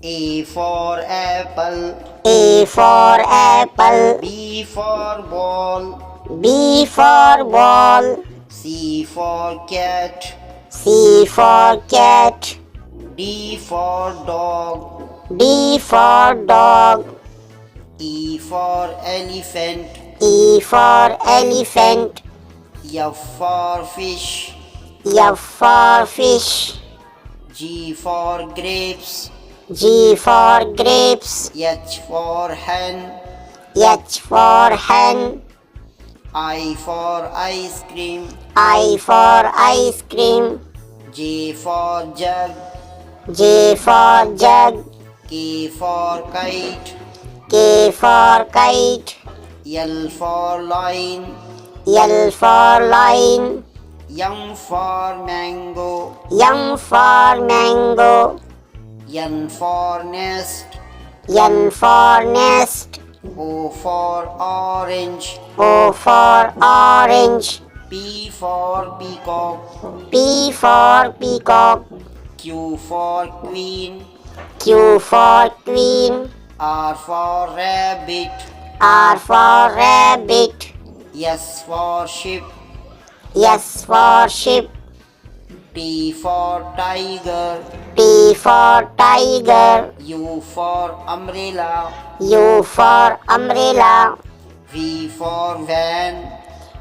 A for apple. A for apple. B for ball. B for ball. C for cat. C for cat. D for dog. D for dog. E for elephant. E for elephant. F for fish. F for fish. G for grapes. G for grapes. H for hen. H for hen. I for ice cream. I for ice cream. J for jug. J for jug. K for kite. K for kite. L for lion. L for lion. M for mango. M for mango. N for nest. N for nest. O for orange. O for orange. P for peacock. P for peacock. Q for queen. Q for queen. R for rabbit. R for rabbit. S for ship. S for ship. T for tiger. T for tiger. U for umbrella. U for umbrella. V for van.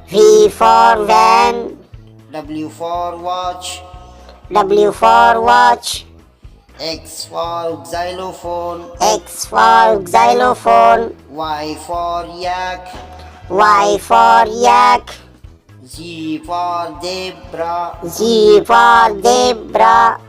V for van. W for watch. W for watch. X for xylophone. X for xylophone. Y for yak. Y for yak. Z for zebra. Z for zebra.